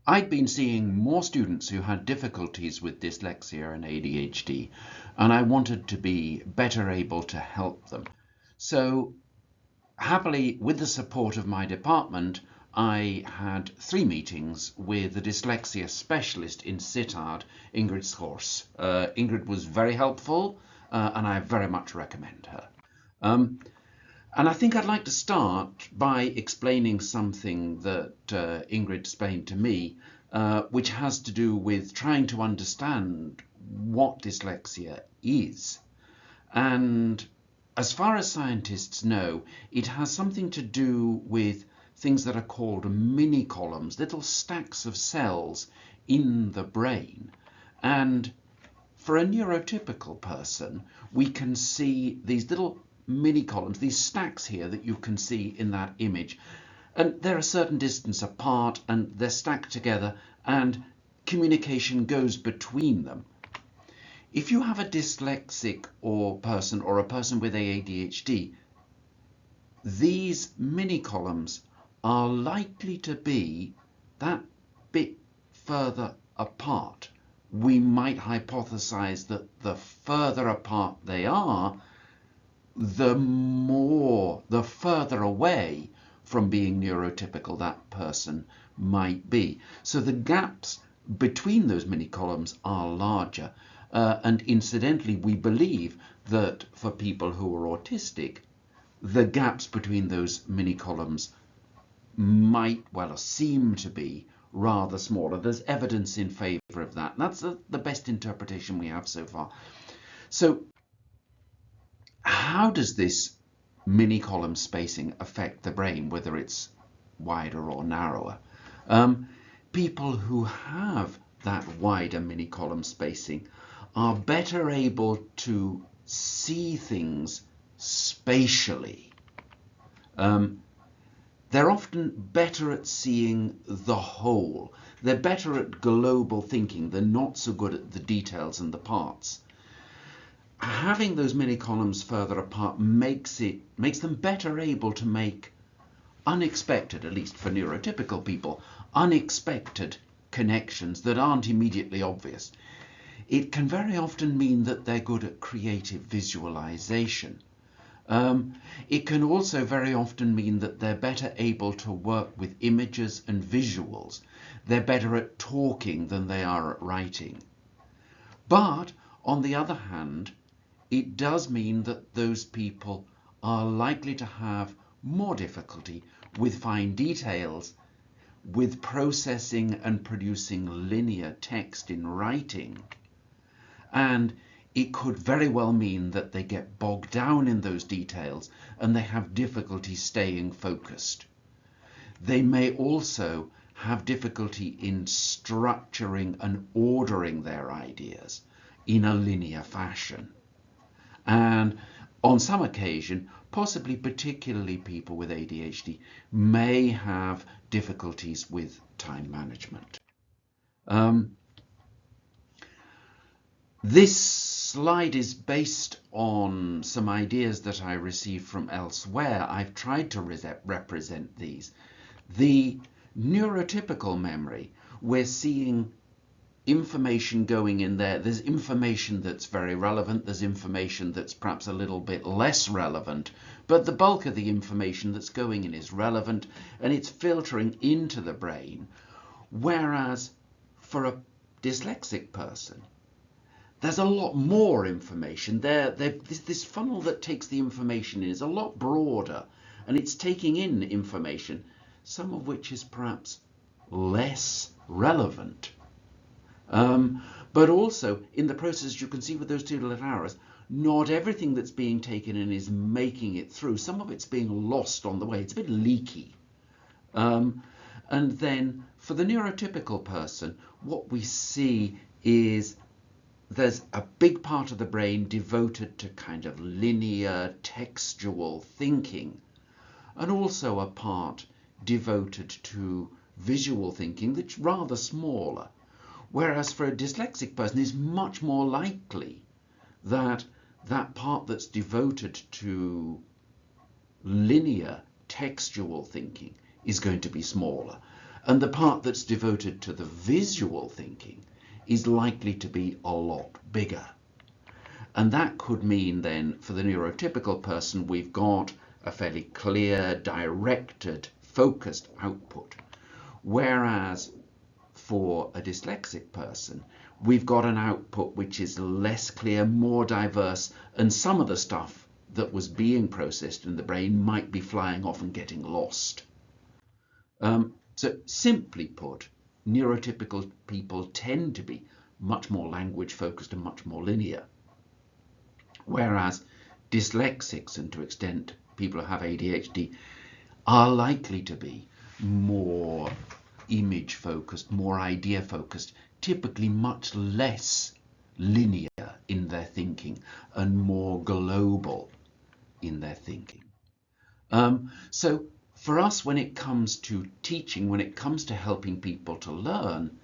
I'd been seeing more students who had difficulties with dyslexia and ADHD, and I wanted to be better able to help them. So, happily, with the support of my department, I had 3 meetings with the dyslexia specialist in Sittard, Ingrid Schors. Ingrid was very helpful, and I very much recommend her. Um, and I think I'd like to start by explaining something that Ingrid explained to me, which has to do with trying to understand what dyslexia is. And as far as scientists know, it has something to do with things that are called mini columns, little stacks of cells in the brain. And for a neurotypical person, we can see these little mini columns, these stacks here that you can see in that image. And they're a certain distance apart and they're stacked together and communication goes between them. If you have a dyslexic or a person with ADHD, these mini columns are likely to be that bit further apart. We might hypothesize that the further apart they are, the further away from being neurotypical that person might be. So the gaps between those mini columns are larger. And incidentally, we believe that for people who are autistic, the gaps between those mini columns might well seem to be rather smaller. There's evidence in favor of that. And that's the best interpretation we have so far. So how does this mini column spacing affect the brain, whether it's wider or narrower? People who have that wider mini column spacing are better able to see things spatially. They're often better at seeing the whole. They're better at global thinking. They're not so good at the details and the parts. Having those mini columns further apart makes them better able to make unexpected, at least for neurotypical people, unexpected connections that aren't immediately obvious. It can very often mean that they're good at creative visualization. It can also very often mean that they're better able to work with images and visuals. They're better at talking than they are at writing. But on the other hand, it does mean that those people are likely to have more difficulty with fine details, with processing and producing linear text in writing. And it could very well mean that they get bogged down in those details and they have difficulty staying focused. They may also have difficulty in structuring and ordering their ideas in a linear fashion. And on some occasion, possibly particularly people with ADHD, may have difficulties with time management. This slide is based on some ideas that I received from elsewhere. I've tried to represent these. The neurotypical memory, we're seeing information going in there. There's information that's very relevant. There's information that's perhaps a little bit less relevant, but the bulk of the information that's going in is relevant and it's filtering into the brain. Whereas for a dyslexic person, there's a lot more information. This funnel that takes the information in is a lot broader and it's taking in information, some of which is perhaps less relevant. But also in the process, you can see with those 2 little arrows, not everything that's being taken in is making it through. Some of it's being lost on the way. It's a bit leaky. And then for the neurotypical person, what we see is there's a big part of the brain devoted to kind of linear textual thinking, and also a part devoted to visual thinking that's rather smaller. Whereas for a dyslexic person, it's much more likely that that part that's devoted to linear textual thinking is going to be smaller. And the part that's devoted to the visual thinking is likely to be a lot bigger. And that could mean then for the neurotypical person, we've got a fairly clear, directed, focused output. Whereas for a dyslexic person, we've got an output which is less clear, more diverse, and some of the stuff that was being processed in the brain might be flying off and getting lost. So simply put, neurotypical people tend to be much more language focused and much more linear. Whereas dyslexics, and to extent people who have ADHD, are likely to be more image focused, more idea focused, typically much less linear in their thinking and more global in their thinking. So for us, when it comes to teaching, when it comes to helping people to learn,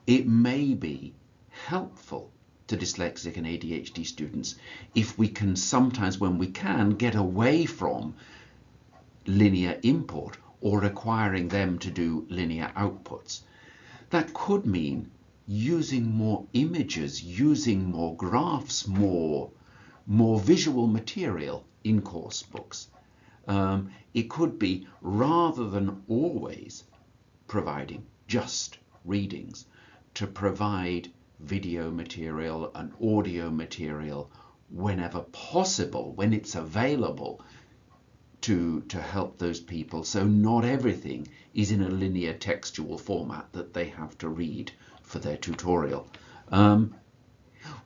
it may be helpful to dyslexic and ADHD students if we can sometimes, when we can, get away from linear input or requiring them to do linear outputs. That could mean using more images, using more graphs, more visual material in course books. It could be, rather than always providing just readings, to provide video material and audio material whenever possible, when it's available, to help those people. So not everything is in a linear textual format that they have to read for their tutorial.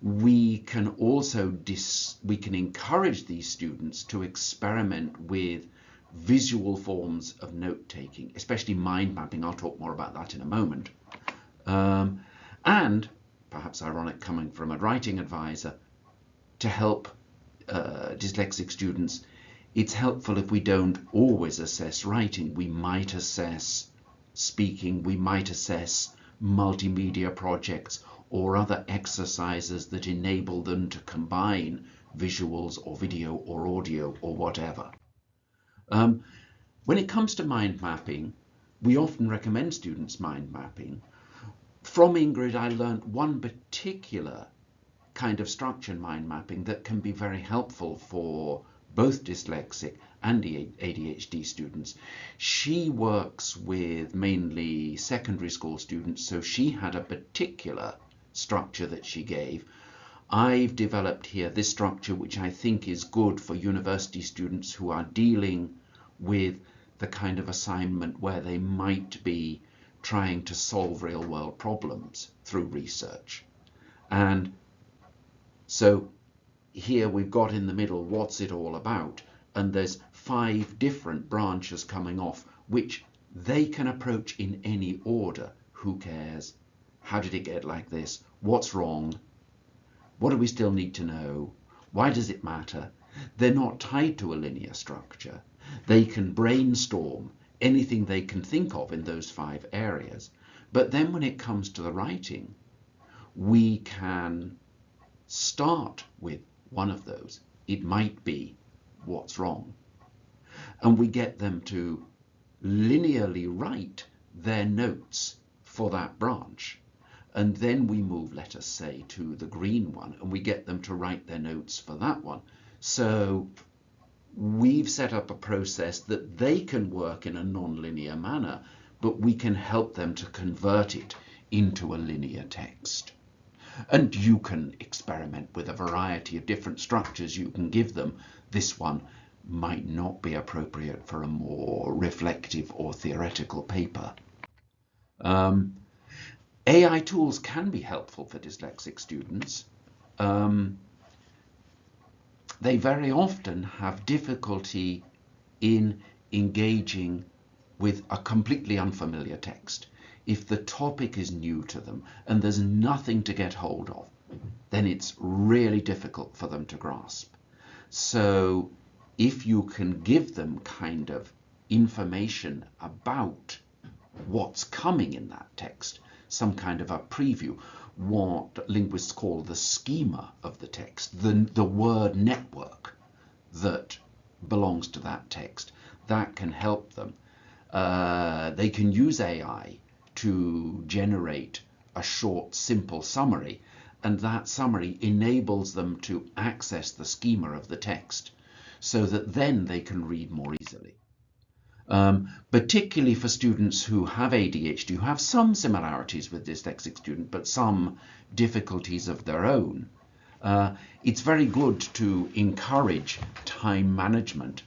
We can also we can encourage these students to experiment with visual forms of note-taking, especially mind mapping. I'll talk more about that in a moment. And, perhaps ironic coming from a writing advisor, to help dyslexic students, it's helpful if we don't always assess writing. We might assess speaking, we might assess multimedia projects or other exercises that enable them to combine visuals or video or audio or whatever. When it comes to mind mapping, we often recommend students mind mapping. From Ingrid, I learned one particular kind of structured mind mapping that can be very helpful for both dyslexic and ADHD students. She works with mainly secondary school students, so she had a particular structure that she gave. I've developed here this structure, which I think is good for university students who are dealing with the kind of assignment where they might be trying to solve real-world problems through research. And so here we've got in the middle, what's it all about? And there's 5 different branches coming off, which they can approach in any order. Who cares? How did it get like this? What's wrong? What do we still need to know? Why does it matter? They're not tied to a linear structure. They can brainstorm anything they can think of in those 5 areas. But then when it comes to the writing, we can start with one of those. It might be what's wrong. And we get them to linearly write their notes for that branch. And then we move, let us say, to the green one, and we get them to write their notes for that one. So we've set up a process that they can work in a non-linear manner, but we can help them to convert it into a linear text. And you can experiment with a variety of different structures you can give them. This one might not be appropriate for a more reflective or theoretical paper. AI tools can be helpful for dyslexic students. They very often have difficulty in engaging with a completely unfamiliar text. If the topic is new to them and there's nothing to get hold of, then it's really difficult for them to grasp. So if you can give them kind of information about what's coming in that text, some kind of a preview, what linguists call the schema of the text, the word network that belongs to that text, that can help them. They can use AI to generate a short, simple summary, and that summary enables them to access the schema of the text so that then they can read more easily. Particularly for students who have ADHD, who have some similarities with dyslexic students, but some difficulties of their own. It's very good to encourage time management,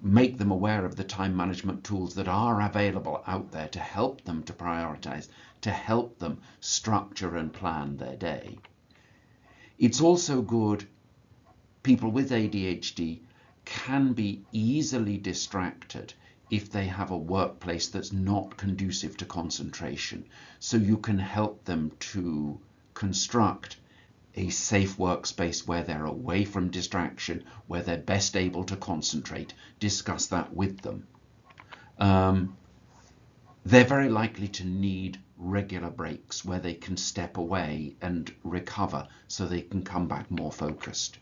make them aware of the time management tools that are available out there to help them to prioritize, to help them structure and plan their day. It's also good, people with ADHD can be easily distracted if they have a workplace that's not conducive to concentration. So you can help them to construct a safe workspace where they're away from distraction, where they're best able to concentrate. Discuss that with them. They're very likely to need regular breaks where they can step away and recover so they can come back more focused.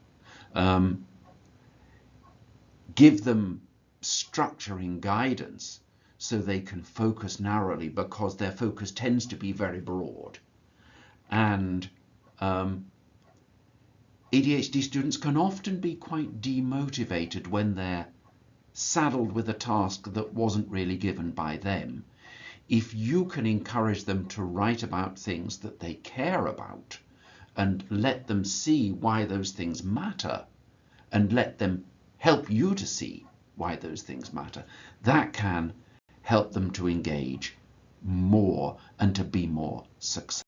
Give them structuring guidance so they can focus narrowly, because their focus tends to be very broad. And ADHD students can often be quite demotivated when they're saddled with a task that wasn't really given by them. If you can encourage them to write about things that they care about and let them see why those things matter, and let them help you to see why those things matter, that can help them to engage more and to be more successful.